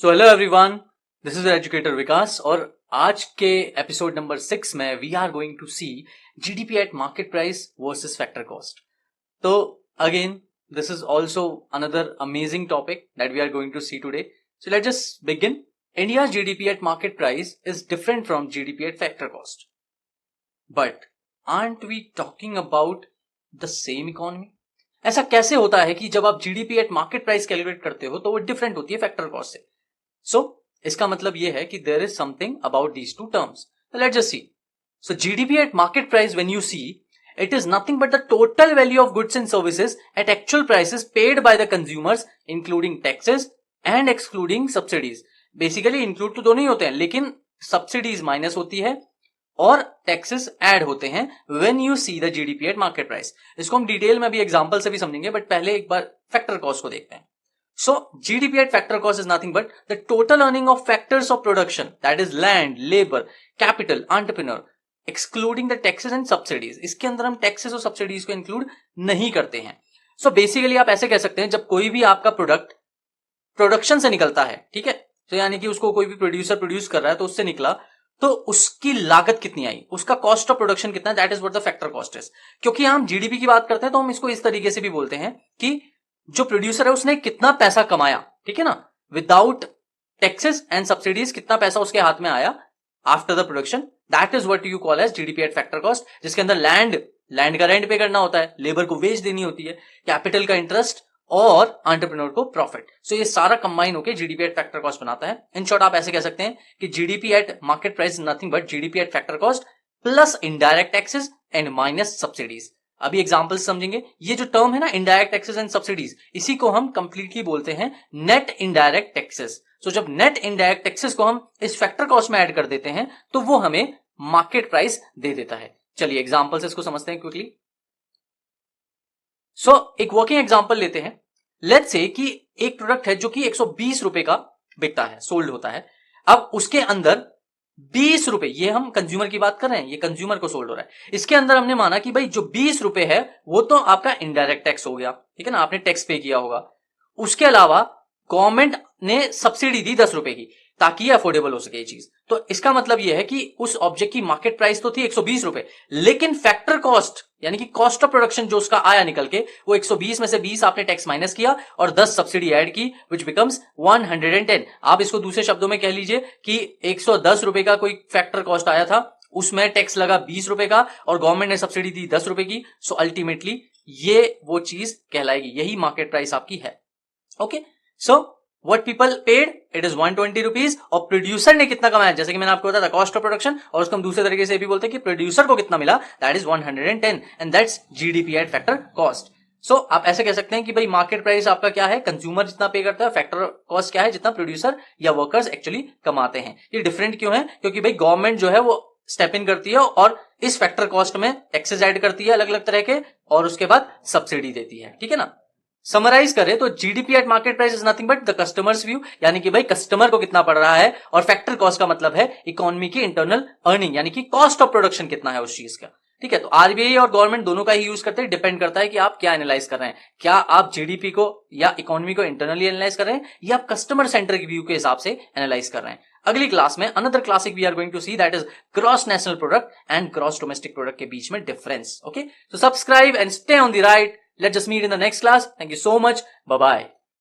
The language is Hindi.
So hello everyone, this is educator Vikas और आज के एपिसोड नंबर 6 में we are going to see GDP at market price versus factor cost. तो again this is also another amazing topic that we are going to see today. So let's just begin. India's GDP at market price is different from GDP at factor cost. But aren't we talking about the same economy? ऐसा कैसे होता है कि जब आप GDP at market price calculate करते हो तो वो डिफरेंट होती है फैक्टर कॉस्ट से. सो इसका मतलब ये है कि there is something about these two terms. Let's just see. So GDP at market price when you see it is nothing but the total value of goods and services at actual prices paid by the consumers including taxes and excluding subsidies. Basically include तो दोनों ही होते हैं लेकिन सब्सिडीज माइनस होती है और टैक्सेस ऐड होते हैं when you see the GDP at market price. इसको हम डिटेल में भी एग्जांपल से भी समझेंगे बट पहले एक बार फैक्टर कॉस्ट को देखते हैं. So GDP at factor cost is nothing but the total earning of factors of production that is land, labour, capital, entrepreneur excluding the taxes and subsidies. इसके अंदर हम टैक्सेस और सब्सिडीज को इंक्लूड नहीं करते हैं. सो बेसिकली आप ऐसे कह सकते हैं जब कोई भी आपका प्रोडक्ट प्रोडक्शन से निकलता है, ठीक है, तो यानी कि उसको कोई भी प्रोड्यूसर प्रोड्यूस कर रहा है तो उससे निकला तो उसकी लागत कितनी आई, उसका कॉस्ट ऑफ प्रोडक्शन कितना है, that is what the factor cost is. क्योंकि हम जीडीपी की बात करते हैं तो हम इसको इस तरीके से भी बोलते हैं कि जो प्रोड्यूसर है उसने कितना पैसा कमाया, ठीक है ना, विदाउट टैक्सेस एंड सब्सिडीज कितना पैसा उसके हाथ में आया after the production, that is what you call as GDP at factor cost. जिसके अंदर लैंड का रेंट पे करना होता है, लेबर को वेज देनी होती है, कैपिटल का इंटरेस्ट और एंटरप्रेन्योर को प्रॉफिट. सो ये सारा कंबाइन होकर जीडीपी एट फैक्टर कॉस्ट बनाता है. इन शॉर्ट आप ऐसे कह सकते हैं कि GDP at market price nothing but GDP at factor cost plus indirect taxes and minus subsidies. अभी एग्जांपल समझेंगे. ये जो टर्म है ना इनडायरेक्ट टैक्सेस एंड सब्सिडीज, इसी को हम कंप्लीटली बोलते हैं नेट इनडायरेक्ट टैक्सेस. सो जब नेट इनडायरेक्ट टैक्सेस को हम इस फैक्टर कॉस्ट में ऐड कर देते हैं तो वो हमें मार्केट प्राइस दे देता है. चलिए एग्जांपल से इसको समझते हैं क्विकली. सो एक वर्किंग एग्जांपल लेते हैं. लेट्स से कि एक प्रोडक्ट है जो कि 120 रुपए का बिकता है, सोल्ड होता है. अब उसके अंदर 20 रुपए, ये हम कंज्यूमर की बात कर रहे हैं, ये कंज्यूमर को सोल्ड हो रहा है. इसके अंदर हमने माना कि भाई जो 20 रुपए है वो तो आपका इनडायरेक्ट टैक्स हो गया, ठीक है ना, आपने टैक्स पे किया होगा. उसके अलावा गवर्नमेंट ने सब्सिडी दी 10 रुपए की ताकि ये अफोर्डेबल हो सके ये चीज. तो इसका मतलब ये है कि उस ऑब्जेक्ट की मार्केट प्राइस तो थी 120 रुपए, लेकिन फैक्टर कॉस्ट यानी कि कॉस्ट ऑफ प्रोडक्शन जो उसका आया निकल के वो 120 में से 20 आपने टैक्स माइनस किया और 10 सब्सिडी ऐड की विच बिकम्स 110. आप इसको दूसरे शब्दों में कह लीजिए कि 110 रुपए का कोई फैक्टर कॉस्ट आया था, उसमें टैक्स लगा 20 रुपए का और गवर्नमेंट ने सब्सिडी दी 10 रुपए की. सो अल्टीमेटली ये वो चीज कहलाएगी, यही मार्केट प्राइस आपकी है. Okay, so What people paid, it is 120 rupees और प्रोड्यूसर ने कितना कमाया, जैसे कि मैंने आपको बताया था कॉस्ट ऑफ प्रोडक्शन, और उसको हम दूसरे तरीके से भी बोलते हैं कि प्रोड्यूसर को कितना मिला, that is 110 and that's GDP at factor cost. So आप ऐसे कह सकते हैं कि भाई मार्केट प्राइस आपका क्या है, कंज्यूमर जितना पे करता है, फैक्टर कॉस्ट क्या है, जितना प्रोड्यूसर या वर्कर्स एक्चुअली कमाते हैं. ये डिफरेंट क्यों है, क्योंकि भाई गवर्नमेंट जो है वो स्टेप इन करती है और इस फैक्टर कॉस्ट में टैक्सेस ऐड करती है अलग अलग तरह के और उसके बाद सब्सिडी देती है, ठीक है ना. समराइज करें तो GDP at market price is nothing but the customers view, यानी कि भाई कस्टमर को कितना पड़ रहा है, और फैक्टर कॉस्ट का मतलब है इकोनॉमी की इंटरनल अर्निंग यानी कि कॉस्ट ऑफ प्रोडक्शन कितना है उस चीज का. ठीक है, तो आरबीआई और गवर्नमेंट दोनों का ही यूज करते हैं, डिपेंड करता है कि आप क्या एनालाइज कर रहे हैं. क्या आप जीडीपी को या इकोनॉमी को इंटरनली एनालाइज कर रहे हैं या आप कस्टमर सेंटर के व्यू के हिसाब से एनालाइज कर रहे हैं. अगली क्लास में another classic we are going to see that is gross national product and gross domestic product के बीच में difference. Okay, so subscribe and stay on the right. Let's just meet in the next class. Thank you so much. Bye-bye.